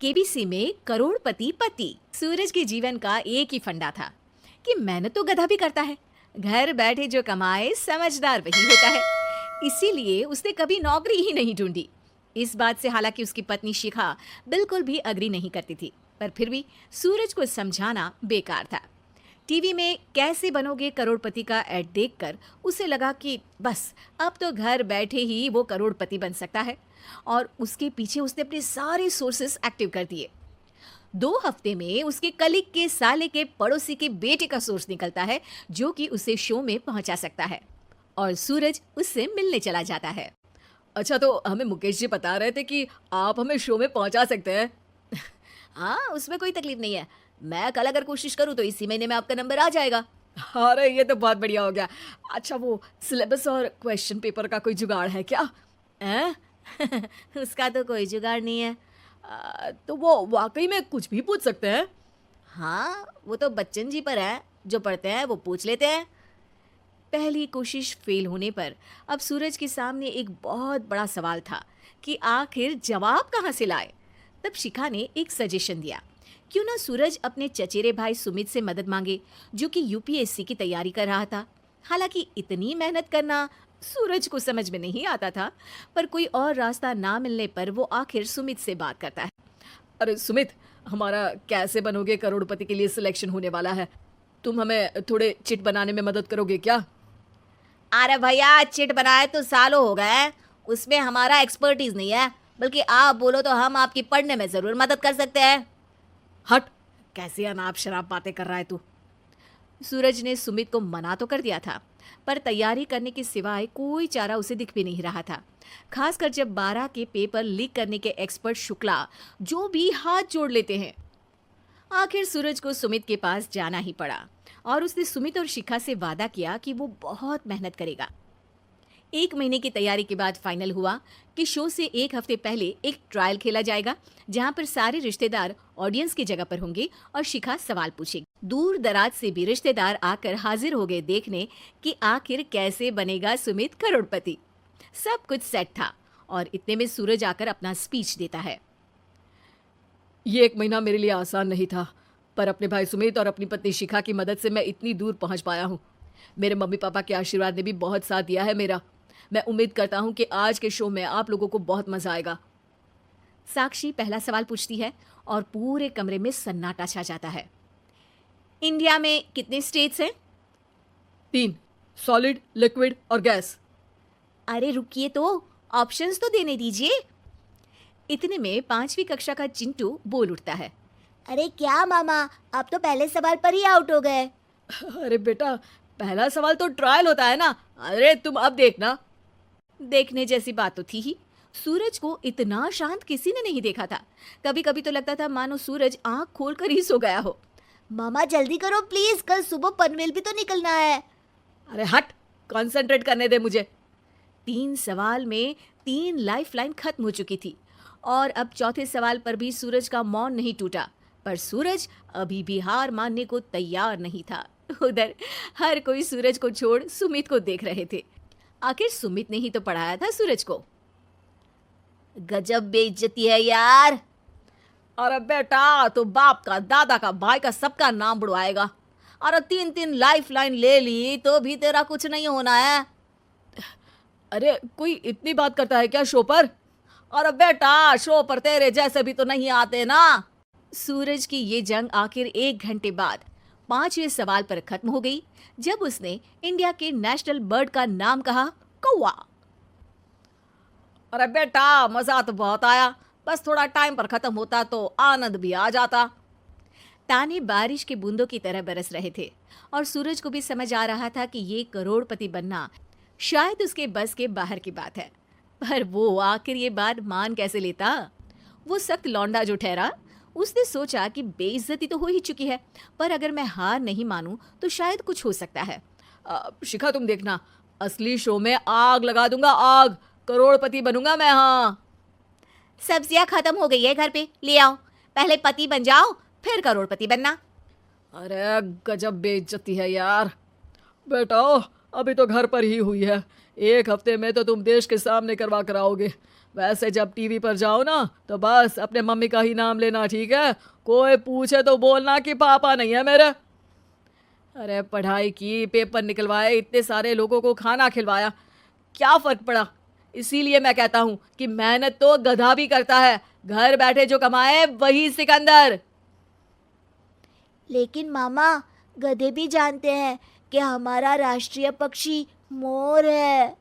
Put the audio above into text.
KBC में करोड़पति पति। सूरज के जीवन का एक ही फंडा था कि मेहनत तो गधा भी करता है, घर बैठे जो कमाए समझदार वही होता है। इसीलिए उसने कभी नौकरी ही नहीं ढूंढी। इस बात से हालांकि उसकी पत्नी शिखा बिल्कुल भी अग्री नहीं करती थी, पर फिर भी सूरज को समझाना बेकार था। टीवी में कैसे बनोगे करोड़पति का ऐड देखकर उसे लगा कि बस अब तो घर बैठे ही वो करोड़पति बन सकता है, और उसके पीछे उसने अपने सारे सोर्सेस एक्टिव कर दिए। 2 हफ्ते में उसके कलीग के साले के पड़ोसी के बेटे का सोर्स निकलता है जो कि उसे शो में पहुंचा सकता है, और सूरज उससे मिलने चला जाता है। अच्छा, तो हमें मुकेश जी बता रहे थे कि आप हमें शो में पहुंचा सकते हैं। हाँ, उसमें कोई तकलीफ नहीं है। मैं कल अगर कोशिश करूँ तो इसी महीने में आपका नंबर आ जाएगा। अरे ये तो बहुत बढ़िया हो गया। अच्छा, वो सिलेबस और क्वेश्चन पेपर का कोई जुगाड़ है क्या? हैं? उसका तो कोई जुगाड़ नहीं है। तो वो वाकई में कुछ भी पूछ सकते हैं? हाँ, वो तो बच्चन जी पर है, जो पढ़ते हैं वो पूछ लेते हैं। पहली कोशिश फेल होने पर अब सूरज के सामने एक बहुत बड़ा सवाल था कि आखिर जवाब कहाँ से लाए। तब शिखा ने एक सजेशन दिया, क्यों ना सूरज अपने चचेरे भाई सुमित से मदद मांगे, जो कि यूपीएससी की तैयारी कर रहा था। हालांकि इतनी मेहनत करना सूरज को समझ में नहीं आता था, पर कोई और रास्ता ना मिलने पर वो आखिर सुमित से बात करता है। अरे सुमित, हमारा कैसे बनोगे करोड़पति के लिए सिलेक्शन होने वाला है। तुम हमें थोड़े चिट बनाने में मदद करोगे क्या? अरे भैया, चिट बनाए तो सालों हो गए, उसमें हमारा एक्सपर्टीज नहीं है, बल्कि आप बोलो तो हम आपकी पढ़ने में जरूर मदद कर सकते हैं। हट, कैसी अनाप शराब बातें कर रहा है तू। सूरज ने सुमित को मना तो कर दिया था, पर तैयारी करने के सिवाय कोई चारा उसे दिख भी नहीं रहा था, खासकर जब 12 के पेपर लीक करने के एक्सपर्ट शुक्ला जो भी हाथ जोड़ लेते हैं। आखिर सूरज को सुमित के पास जाना ही पड़ा, और उसने सुमित और शिखा से वादा किया कि वो बहुत मेहनत करेगा। 1 महीने की तैयारी के बाद फाइनल हुआ कि शो से 1 हफ्ते पहले एक ट्रायल खेला जाएगा, जहां पर सारे रिश्तेदार ऑडियंस की जगह पर होंगे और शिखा सवाल पूछेगी। दूर दराज से भी रिश्तेदार आकर हाजिर हो गए देखने कि आखिर कैसे बनेगा सुमित करोड़पति। सब कुछ सेट था, और इतने में सूरज आकर अपना स्पीच देता है। ये 1 महीना मेरे लिए आसान नहीं था, पर अपने भाई सुमित और अपनी पत्नी शिखा की मदद से मैं इतनी दूर पहुंच पाया हूँ। मेरे मम्मी पापा के आशीर्वाद ने भी बहुत साथ दिया है मेरा। मैं उम्मीद करता हूँ कि आज के शो में आप लोगों को बहुत मजा आएगा। साक्षी पहला सवाल पूछती है, और पूरे कमरे में सन्नाटा छा जाता है। इंडिया में कितने स्टेट्स हैं? 3, सॉलिड, लिक्विड और गैस। अरे रुकिए, तो ऑप्शंस तो देने दीजिए। इतने में 5वीं कक्षा का चिंटू बोल उठता है। अरे क्या मामा, आप तो पहले सवाल पर ही आउट हो गए। अरे बेटा, पहला सवाल तो ट्रायल होता है ना। अरे तुम अब देखना। देखने जैसी बात तो थी ही। सूरज को इतना शांत किसी ने नहीं देखा था। कभी कभी तो लगता था मानो सूरज आंख खोलकर ही सो गया हो। मामा जल्दी करो प्लीज, कल सुबह पनवेल भी तो निकलना है। अरे हट, कंसंट्रेट करने दे मुझे। 3 सवाल में 3 लाइफलाइन खत्म हो चुकी थी, और अब चौथे सवाल पर भी सूरज का मौन नहीं टूटा। पर सूरज अभी भी हार मानने को तैयार नहीं था। उधर हर कोई सूरज को छोड़ सुमित को देख रहे थे। आखिर सुमित ने ही तो पढ़ाया था सूरज को। गजब बेइज्जती है यार। अरे बेटा, तो बाप का, दादा का, भाई का, सबका नाम बुड़वाएगा। अरे 3 लाइफलाइन ले ली तो भी तेरा कुछ नहीं होना है। अरे कोई इतनी बात करता है क्या शो पर? अरे बेटा, शो पर तेरे जैसे भी तो नहीं आते ना। सूरज की ये जंग आखिर 1 घंटे बाद 5वें सवाल पर खत्म हो गई, जब उसने इंडिया के नेशनल बर्ड का नाम कहा, कौवा। अरे बेटा, मजा तो बहुत आया, बस थोड़ा टाइम पर खत्म होता तो आनंद भी आ जाता। ताने बारिश के बूंदों की तरह बरस रहे थे, और सूरज को भी समझ आ रहा था कि ये करोड़पति बनना शायद उसके बस के बाहर की बात है। पर वो आखिर ये बात मान कैसे लेता? वो सख्त लौंडा जो ठहरा, उसने सोचा कि बेइज्जती तो हो ही चुकी है, पर अगर मैं हार नहीं मानूं तो शायद कुछ हो सकता है। शिखा, तुम देखना, असली शो में आग लगा दूंगा, आग। करोड़पति बनूंगा मैं। हाँ, सब्जियां खत्म हो गई है घर पे, ले आओ। पहले पति बन जाओ, फिर करोड़पति बनना। अरे गजब बेइज्जती है यार। बेटा, अभी तो घर पर ही हुई है, 1 हफ्ते में तो तुम देश के सामने करवा कर आओगे। वैसे जब टीवी पर जाओ ना तो बस अपने मम्मी का ही नाम लेना, ठीक है? कोई पूछे तो बोलना कि पापा नहीं है मेरे। अरे पढ़ाई की, पेपर निकलवाए, इतने सारे लोगों को खाना खिलवाया, क्या फ़र्क पड़ा? इसीलिए मैं कहता हूँ कि मेहनत तो गधा भी करता है, घर बैठे जो कमाए वही सिकंदर। लेकिन मामा, गधे भी जानते हैं कि हमारा राष्ट्रीय पक्षी मोर है।